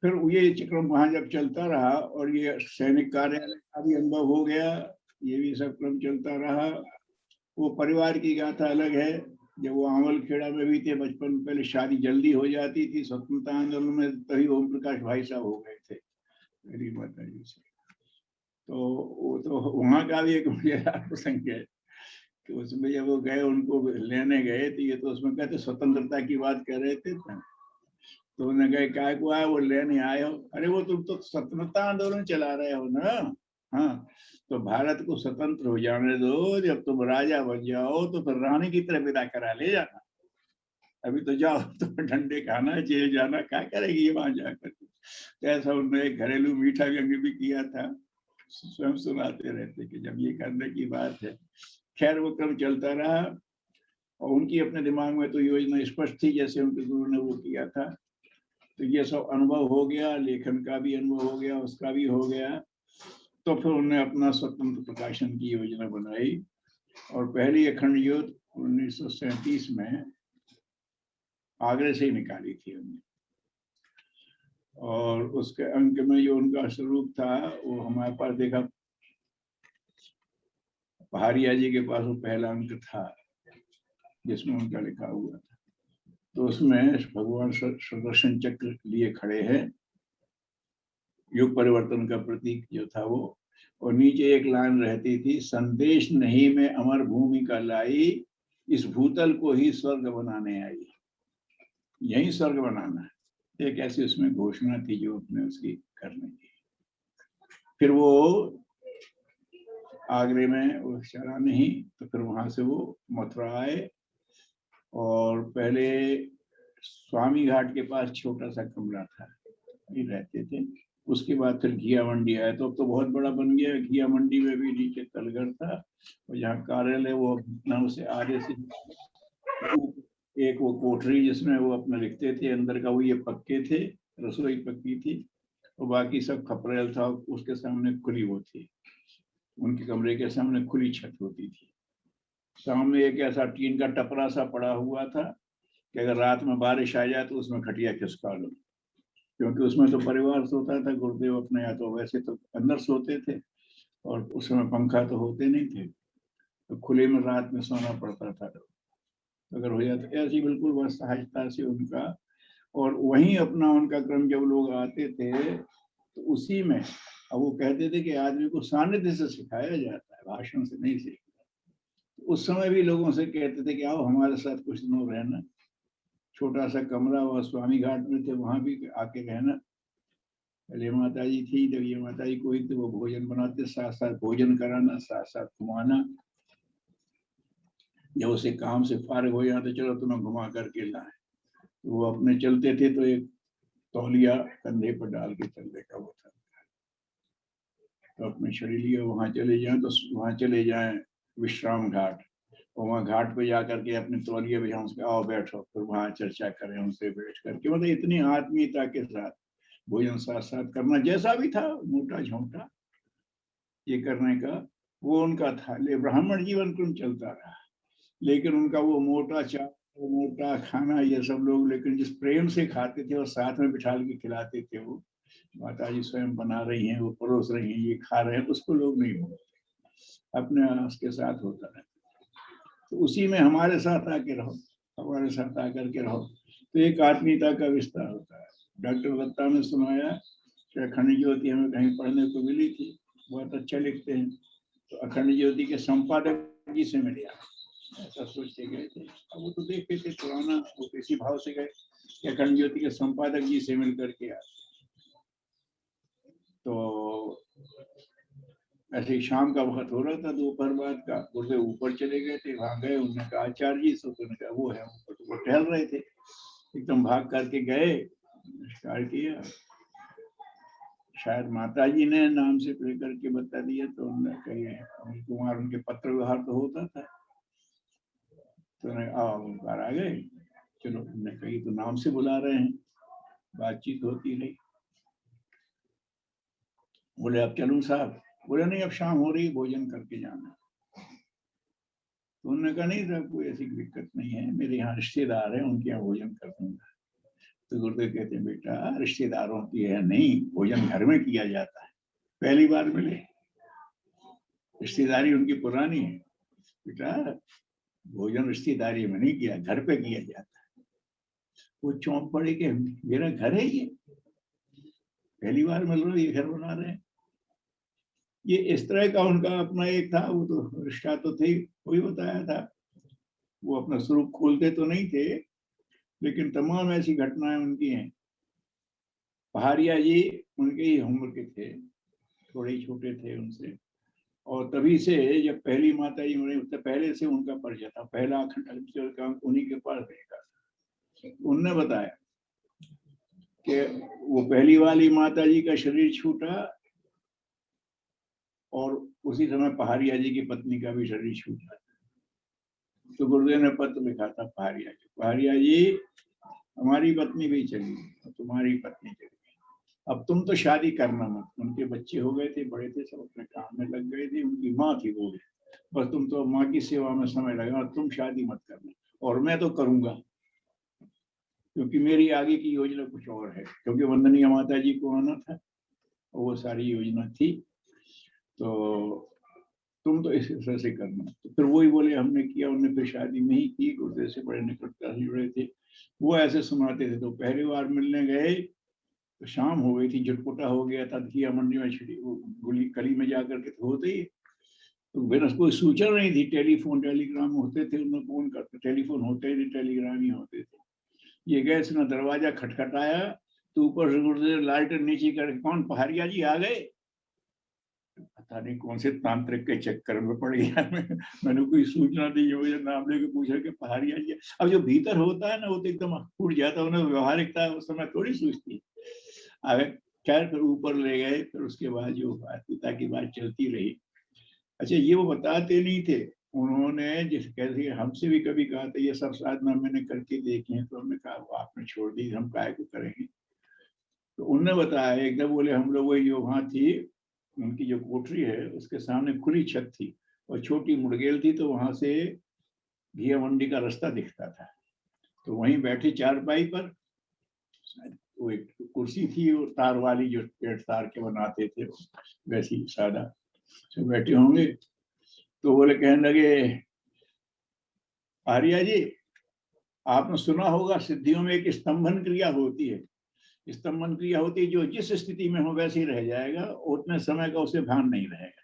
फिर ये क्रम वहाँ जब चलता रहा और ये सैनिक कार्यालय का भी अनुभव हो गया, ये भी सब क्रम चलता रहा। वो परिवार की गाथा अलग है। जब वो आंवल खेड़ा में भी थे बचपन में, पहले शादी जल्दी हो जाती थी, स्वतंत्रता आंदोलन में तभी ओम प्रकाश भाई साहब हो गए थे मेरी माता जी से। तो वो तो वहाँ का भी एक मजेदार प्रसंग है कि उसमें जब वो गए, उनको लेने गए, तो ये तो उसमें कहते स्वतंत्रता की बात कर रहे थे तो उन्होंने कहा क्या को आए, वो लेने आए हो? अरे वो तुम तो स्वतंत्रता आंदोलन चला रहे हो ना। हाँ, तो भारत को स्वतंत्र हो जाने दो, जब तुम राजा बन जाओ तो फिर रानी की तरह विदा करा ले जाना। अभी तो जाओ तो डंडे खाना, जेल जाना, क्या करेगी ये वहां जाकर। तो ऐसा उन्होंने एक घरेलू मीठा व्यंग्य भी किया था, स्वयं सुनाते रहते कि जब ये करने की बात है। खैर वो क्रम चलता रहा और उनकी अपने दिमाग में तो योजना स्पष्ट थी, जैसे उनके गुरु ने वो किया था। तो ये सब अनुभव हो गया, लेखन का भी अनुभव हो गया, उसका भी हो गया। तो फिर उन्होंने अपना स्वतंत्र प्रकाशन की योजना बनाई और पहली अखंड ज्योत 1937 में आगरे से ही निकाली थी उन्होंने। और उसके अंक में जो उनका स्वरूप था वो हमारे पास देखा, पहाड़िया जी के पास वो पहला अंक था जिसमें उनका लिखा हुआ था। तो उसमें भगवान सुदर्शन चक्र लिए खड़े हैं, युग परिवर्तन का प्रतीक जो था वो। और नीचे एक लाइन रहती थी, संदेश नहीं में अमर भूमि का लाई, इस भूतल को ही स्वर्ग बनाने आई। यही स्वर्ग बनाना है, एक ऐसी उसमें घोषणा थी जो अपने उसकी करने की। फिर वो आगरे में वो चला नहीं, तो फिर वहां से वो मथुरा आए और पहले स्वामी घाट के पास छोटा सा कमरा था, ये रहते थे। उसके बाद फिर घिया मंडी आया, तो अब तो बहुत बड़ा बन गया। घिया मंडी में भी नीचे तलघर था और जहाँ कार्यालय वो नाम से आगे से एक वो कोठरी जिसमें वो अपना लिखते थे, अंदर का वो ये पक्के थे, रसोई पक्की थी और बाकी सब खपरेल था। उसके सामने खुली वो थी, उनके कमरे के सामने खुली छत होती थी। सामने एक ऐसा टीन का टपरा सा पड़ा हुआ था कि अगर रात में बारिश आ जाए तो उसमें खटिया खिसका लो, क्योंकि उसमें तो परिवार सोता था, गुरुदेव अपने या तो वैसे तो अंदर सोते थे और उस समय पंखा तो होते नहीं थे, तो खुले में रात में सोना पड़ता था। तो अगर हो जाता ऐसी बिल्कुल बस सहजता से उनका। और वहीं अपना उनका क्रम जब लोग आते थे तो उसी में अब वो कहते थे कि आदमी को सानिध्य से सिखाया जाता है, भाषण से नहीं सीखता। तो उस समय भी लोगों से कहते थे कि आओ हमारे साथ कुछ दिनों रहना। छोटा सा कमरा वह स्वामी घाट में थे, वहां भी आके रहना। पहले माता जी थी, जब ये माता जी कोई तो वो भोजन बनाते, साथ साथ भोजन कराना, साथ साथ घुमाना। जब उसे काम से फारिग हो जाते, चलो तुम्हें घुमा करके लाए। तो वो अपने चलते थे तो एक तौलिया कंधे पर डाल के चलने का वो था। तो अपने शरीर लिए वहां चले जाएं, तो वहां चले जाएं विश्राम घाट, और वहाँ घाट पे जाकर के अपने तौलिए बिछा उसके आओ बैठो, फिर वहां चर्चा करें उनसे बैठ करके। मतलब इतनी आत्मीयता के साथ भोजन साथ साथ करना, जैसा भी था मोटा झोंटा ये करने का वो उनका था। ले ब्राह्मण जीवन क्यों चलता रहा, लेकिन उनका वो मोटा चावल, वो मोटा खाना, ये सब लोग लेकिन जिस प्रेम से खाते थे और साथ में बिठा के खिलाते थे, वो माता जी स्वयं बना रही हैं, वो परोस रही हैं, ये खा रहे हैं, उसको लोग नहीं बोलते, अपने उसके साथ होता रहता। तो उसी में हमारे साथ आके रहो, हमारे साथ आकर के रहो, तो एक आत्मीयता का विस्तार होता है। डॉक्टर दत्ता ने सुनाया कि अखंड ज्योति हमें कहीं पढ़ने को मिली थी, बहुत अच्छा लिखते हैं। तो अखंड ज्योति के संपादक जी से मिले, ऐसा सोच के गए थे। अब वो तो देखते थे पुराना, वो इसी भाव से गए कि अखंड ज्योति के संपादक जी से मिल करके आए। तो ऐसे ही शाम का वक्त हो रहा था, दोपहर बाद का, गुरुदेव ऊपर चले गए थे, वहां गए, उन्होंने कहा आचार्य जी, तो उन्होंने कहा वो है ऊपर, तो वो टहल रहे थे, एकदम भाग करके गए, नमस्कार किया। शायद माता जी ने नाम से लेकर के बता दिया, तो उन्होंने कही कुमार, उनके पत्र व्यवहार तो होता था, तो उन्होंने ओंकार आ गए, चलो उन्होंने कही तो नाम से बुला रहे हैं, बातचीत होती रही। बोले अब चलूं साहब? बोले नहीं, अब शाम हो रही, भोजन करके जाना। तो उन्होंने कहा नहीं साहब, कोई ऐसी दिक्कत नहीं है, मेरे यहाँ रिश्तेदार हैं, उनके यहाँ भोजन कर दूंगा। तो गुरुदेव कहते हैं बेटा रिश्तेदारों की है नहीं, भोजन घर में किया जाता है। पहली बार मिले, रिश्तेदारी उनकी पुरानी है, बेटा भोजन रिश्तेदारी में नहीं किया, घर पे किया जाता है। वो चौंक पड़े कि मेरा घर है ये, पहली बार मिल रहा है, ये घर बना रहे हैं। ये इस तरह का उनका अपना एक था, वो तो रिश्ता तो थे, वही बताया था। वो अपना स्वरूप खोलते तो नहीं थे, लेकिन तमाम ऐसी घटनाएं उनकी हैं। पहाड़िया जी उनके ही उम्र के थे, थोड़े ही छोटे थे उनसे, और तभी से जब पहली माता जी मरी उससे पहले से उनका परिचय था। पहला अखंड का उन्हीं के पास देखा। उनने बताया कि वो पहली वाली माता जी का शरीर छूटा और उसी समय पहाड़िया जी की पत्नी का भी शरीर छूटा। तो गुरुदेव ने पत्र लिखा था पहाड़िया जी हमारी पत्नी भी चली गई, तुम्हारी पत्नी चली गई, अब तुम तो शादी करना मत। उनके बच्चे हो गए थे, बड़े थे, सब अपने काम में लग गए थे, उनकी माँ थी वो, बस तुम तो माँ की सेवा में समय लगा, तुम शादी मत करना, और मैं तो करूंगा क्योंकि मेरी आगे की योजना कुछ और है, क्योंकि वंदनीय माता जी को आना था, वो सारी योजना थी, तो तुम तो इस तरह से करना। तो फिर वही बोले हमने किया, उन्होंने फिर शादी नहीं की, गुरुदेव से बड़े निकटता से जुड़े थे। वो ऐसे सुनाते थे। तो पहली बार मिलने गए तो शाम हो गई थी, झटपटा हो गया था, घिया मंडी में गुली कली में जाकर के होते ही, तो बिना कोई सूचना नहीं थी। टेलीफोन टेलीग्राम होते थे, उनमें फोन करते, टेलीफोन होते नहीं, टेलीग्राम ही होते थे। ये गए, इसने दरवाजा खटखटाया तो ऊपर से गुरुदेव लालटेन नीचे करके, कौन पहाड़िया जी आ गए? पता नहीं कौन से तांत्रिक के चक्कर में पड़ गया मैंने कोई सूचना दी हो, नाम लेके पूछा कि पहाड़िया जी। अब जो भीतर होता है ना, वो तो एकदम फूट जाता है, उन्हें व्यवहारिकता उस समय थोड़ी सूझती। अगर खैर फिर ऊपर ले गए, फिर उसके बाद जो पिता की बात चलती रही। अच्छा, ये वो बताते नहीं थे, उन्होंने जिस कैसे हमसे भी कभी कहा था ये सब साधना मैंने करके देखे हैं, तो हमने कहा आपने छोड़ दी, हम काहे को करेंगे। तो उनने बताया एकदम, बोले हम लोग वही जो वहां थी, उनकी जो कोठरी है उसके सामने खुली छत थी और छोटी मुड़गेल थी, तो वहां से घिया मंडी का रास्ता दिखता था। तो वहीं बैठे चारपाई पर, वो एक कुर्सी थी, वो तार वाली जो पेड़ तार के बनाते थे, वैसी सादा, तो बैठे होंगे। तो बोले, कहने लगे आर्या जी आपने सुना होगा सिद्धियों में एक स्तंभन क्रिया होती है। स्तंभन क्रिया होती है, जो जिस स्थिति में हो वैसे ही रह जाएगा, उतने समय का उसे भान नहीं रहेगा,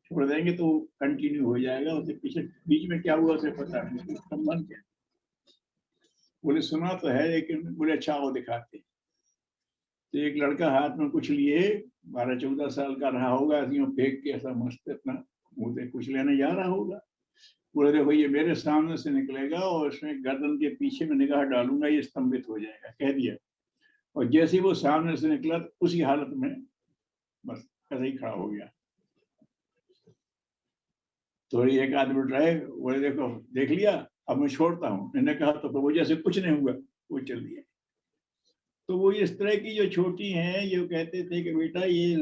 छोड़ देंगे तो कंटिन्यू हो जाएगा, उसे पीछे बीच में क्या हुआ उसे पता नहीं। स्तंभन क्या? बोले सुना तो है, लेकिन बोले अच्छा वो दिखाते। तो एक लड़का हाथ में कुछ लिए, 12-14 साल का रहा होगा, फेंक के ऐसा मस्त अपना मुंह से कुछ लेने जा रहा होगा। बोले देखो ये मेरे सामने से निकलेगा और इसमें गर्दन के पीछे में निगाह डालूंगा, ये स्तंभित हो जाएगा, कह दिया। और जैसे ही वो सामने से निकला तो उसी हालत में बस ऐसे ही खड़ा हो गया। थोड़ी एक आध मिनट रहे, बोले देखो देख लिया, अब मैं छोड़ता हूँ। मैंने कहा तो वो जैसे कुछ नहीं हुआ, वो चल दिया। तो वो इस तरह की जो छोटी हैं, ये कहते थे कि बेटा ये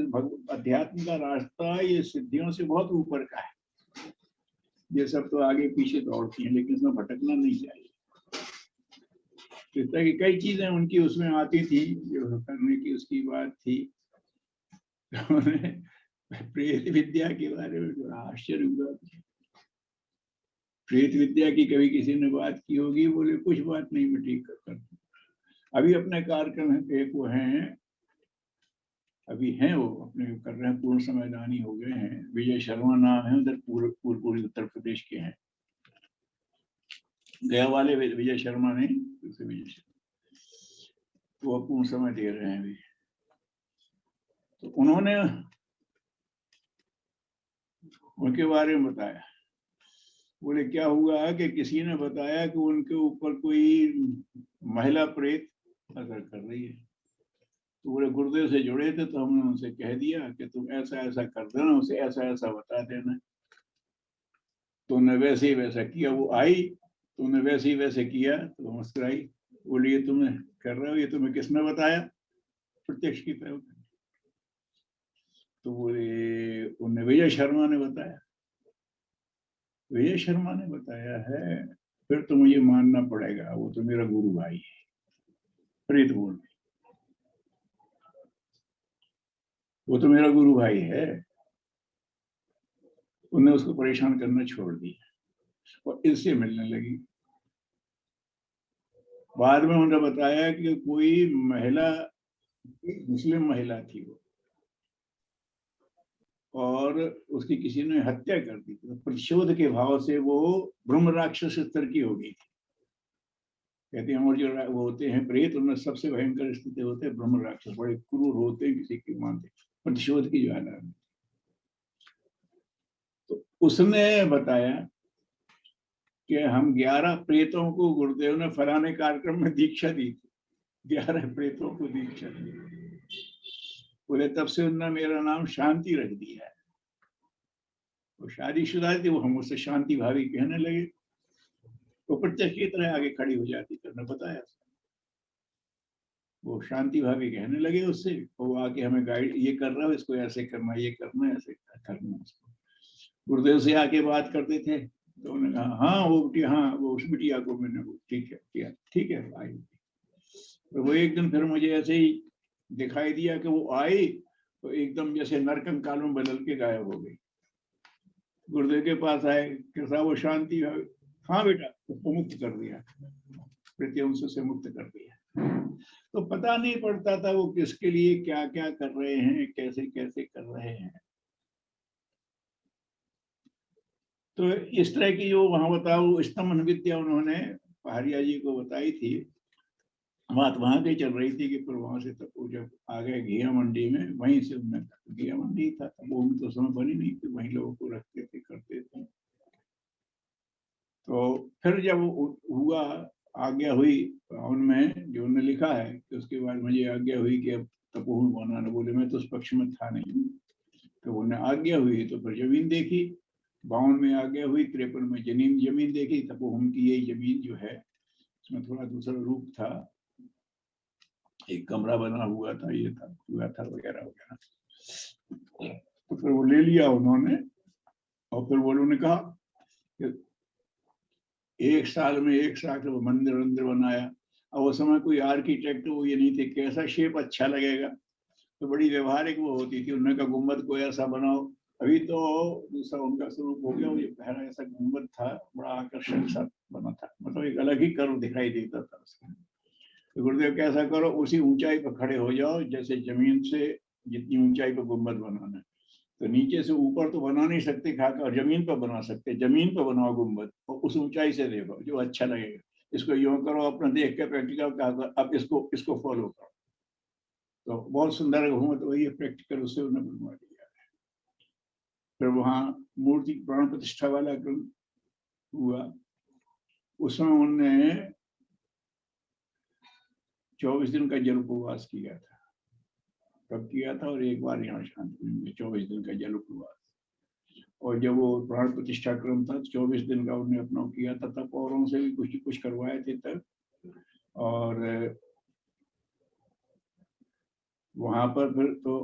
अध्यात्म का रास्ता ये सिद्धियों से बहुत ऊपर का है, ये सब तो आगे पीछे दौड़ती हैं, लेकिन इसमें भटकना नहीं चाहिए। इस तरह की कई चीजें उनकी उसमें आती थी, जो करने की उसकी बात थी। प्रेत विद्या के बारे में बड़ा आश्चर्य हुआ। प्रेत विद्या की कभी किसी ने बात की होगी? बोले कुछ बात नहीं, मैं ठीक कर। अभी अपने कार्यक्रम एक वो हैं, अभी हैं वो अपने कर रहे हैं, पूर्ण समयदानी हो गए हैं, विजय शर्मा नाम है, उधर पूर्वी उत्तर प्रदेश के हैं। गया वाले विजय शर्मा ने, विजय शर्मा वो पूर्ण समय दे रहे हैं अभी। तो उन्होंने उनके बारे में बताया। बोले क्या हुआ कि किसी ने बताया कि उनके ऊपर कोई महिला प्रेत असर कर रही है। तो बोले गुरुदेव से जुड़े थे, तो हमने उनसे कह दिया कि तुम ऐसा ऐसा कर देना, उसे ऐसा ऐसा बता देना। तो उन्हें वैसे ही वैसा किया। वो आई तो उन्हें वैसे ही वैसे किया, तो मुस्कुराई, बोली ये तुम्हें कर रहे हो, ये तुम्हें किसने बताया? प्रत्यक्ष की तरह। तो बोले उन्हें विजय शर्मा ने बताया। विजय शर्मा ने बताया है, फिर तो मुझे मानना पड़ेगा, वो तो मेरा गुरु भाई है। प्रेत बोल रही, वो तो मेरा गुरु भाई है। उन्हें उसको परेशान करना छोड़ दिया और इससे मिलने लगी। बाद में उन्होंने बताया कि कोई महिला, मुस्लिम महिला थी वो, और उसकी किसी ने हत्या कर दी थी, तो प्रतिशोध के भाव से वो ब्रह्म राक्षस स्तर की हो गई थी। कहते हैं और जो वो होते हैं प्रेत, उनमें सबसे भयंकर स्थिति होते हैं ब्रह्म राक्षस, बड़े क्रूर होते हैं, किसी की मानते, प्रतिशोध की ज्वाला में। तो उसने बताया कि हम 11 प्रेतों को गुरुदेव ने फलाने कार्यक्रम में दीक्षा दी थी, 11 प्रेतों को दीक्षा दी। बोले तब से उन्होंने मेरा नाम शांति रख दिया है। वो शादीशुदा थी, वो हम उससे शांति भाभी कहने लगे। वो प्रत्यक्ष की तरह आगे खड़ी हो जाती, तो उन्होंने बताया, वो शांति भाभी कहने लगे उससे, वो आके हमें गाइड, ये कर रहा है, इसको ऐसे करना, ये करना, ऐसे करना। उसको गुरुदेव से आके बात करते थे, तो उन्होंने कहा हाँ वो बिटिया, हाँ वो उस बिटिया को मैंने, वो ठीक है किया, ठीक है आई। तो वो एक दिन फिर मुझे ऐसे ही दिखाई दिया कि वो आई, तो एकदम जैसे नरकंकाल में बदल के गायब हो गई। गुरुदेव के पास आए, कैसा वो शांति, हाँ बेटा, उसको मुक्त कर दिया, प्रत्यंश से मुक्त कर दिया। तो पता नहीं पड़ता था वो किसके लिए क्या क्या कर रहे हैं, कैसे कैसे कर रहे हैं। तो इस तरह की जो वहां बताओ स्तमन विद्या उन्होंने पहाड़िया जी को बताई थी, बात वहां की चल रही थी कि फिर वहां से तब वो जब आ गए घिया मंडी में, वहीं से उन्हें, घिया मंडी था वो भी तो समय बनी नहीं थी, वहीं लोगों को रखते थे, करते थे। तो फिर जब हुआ, आज्ञा हुई उनमें, जो उन्होंने लिखा है कि उसके बाद मुझे आज्ञा हुई कि अब तपोवन बनाना। बोले मैं तो उस पक्ष में था नहीं। तो उन्हें आज्ञा हुई तो फिर जमीन देखी, 52 में आज्ञा हुई, 53 में जमीन देखी। तपोवन की यही जमीन जो है, उसमें थोड़ा दूसरा रूप था, एक कमरा बना हुआ था, ये था हुआ था वगैरह वगैरह। तो फिर वो ले लिया उन्होंने, और फिर वो उन्होंने कहा कि एक साल में एक साल वो मंदिर वंदिर बनाया। अब वो समय कोई आर्किटेक्ट वो ये नहीं थे, कैसा शेप अच्छा लगेगा, तो बड़ी व्यवहारिक वो होती थी। उन्होंने कहा गुम्बद को ऐसा बनाओ। अभी तो दूसरा उनका स्वरूप हो गया, वो ये पहला ऐसा गुम्बद था, बड़ा आकर्षक सा बना था, मतलब एक अलग ही कर्व दिखाई देता था उसका। तो गुरुदेव कैसा करो, उसी ऊंचाई पर खड़े हो जाओ जैसे जमीन से जितनी ऊंचाई पर गुम्बद बनाना है। तो नीचे से ऊपर तो बना नहीं सकते खाकर, और जमीन पर बना सकते, जमीन पर बनाओ गुम्बद और उस ऊंचाई से देखो जो अच्छा लगेगा। इसको यूं करो, अपना देख के प्रैक्टिकल, अब इसको फॉलो करो। तो बहुत सुंदर घूमत वही है, प्रैक्टिकल उससे उन्हें बनवा दिया। फिर वहाँ मूर्ति प्राण प्रतिष्ठा वाला क्रम हुआ, उसमें उन्होंने 24 दिन का जल उपवास किया था, तब किया था, और एक बार यहाँ शांति में 24 दिन का जल उपवास। और जब वो प्राण प्रतिष्ठा क्रम था 24 दिन का उन्होंने अपना किया था, तब औरों से भी कुछ करवाए थे तब। और वहां पर फिर तो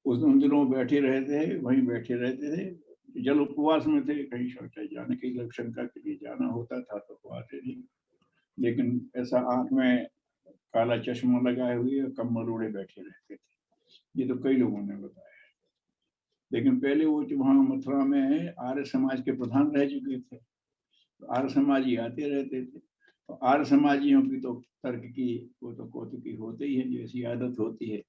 उन दिनों बैठे रहते थे, वहीं बैठे रहते थे, जल उपवास में थे, कहीं शौचालय जाने के लिए, शंका के लिए जाना होता था तो वो आते नहीं। लेकिन ऐसा आंख में काला चश्मा लगाए हुए और कम्बल ओढ़े बैठे रहते थे, ये तो कई लोगों ने बताया। लेकिन पहले वो जो वहाँ मथुरा में आर्य समाज के प्रधान रह चुके थे, तो आर्य समाजी आते रहते थे। तो आर्य समाजियों की तो तर्क की वो तो कौतुकी होती ही है, जैसी आदत होती है।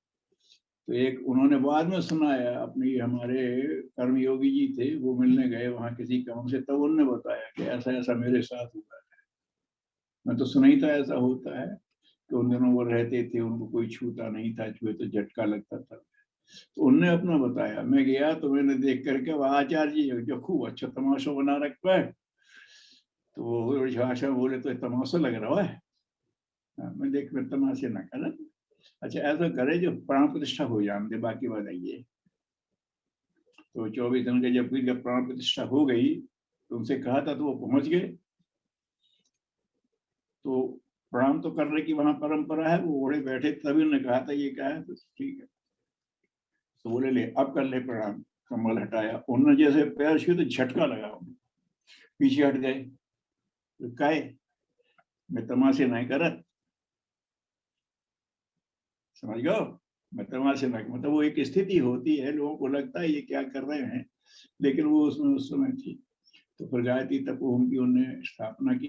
तो एक उन्होंने बाद में सुनाया, अपनी हमारे कर्मयोगी जी थे, वो मिलने गए वहाँ किसी काम से, तब उन्होंने बताया कि ऐसा ऐसा मेरे साथ हुआ है। मैं तो सुना ही था ऐसा होता है, कि उन दिनों वो रहते थे, उनको कोई छूता नहीं था, छुए तो झटका लगता था। तो उनने अपना बताया, मैं गया तो मैंने देख करके, वह आचार्य जी जो खूब अच्छा तमाशा बना रखा है, तो वो भाषा बोले तो तमाशा लग रहा है। मैं देख फिर तमाशे ना कर, अच्छा ऐसा करे जो प्राण प्रतिष्ठा हो जाने दे, बाकी बात आइए। तो 24 दिन के जब प्राण प्रतिष्ठा हो गई, तो उनसे कहा था तो वो पहुंच गए। तो प्रणाम तो करने की वहां परंपरा है, वो ओढ़े बैठे, तभी उन्होंने कहा था ये क्या है, तो ठीक है। तो बोले ले अब कर ले प्रणाम। कम्बल हटाया, उन्होंने जैसे पैर छुए तो झटका लगा, पीछे हट गए। तो कहे मैं तमाशे नहीं करत, समझ गए? मतलब से मतलब वो एक स्थिति होती है, लोगों को लगता है ये क्या कर रहे हैं, लेकिन वो उसमें उस समय थी। तो फिर गायत्री तपोवन की उन्होंने स्थापना की।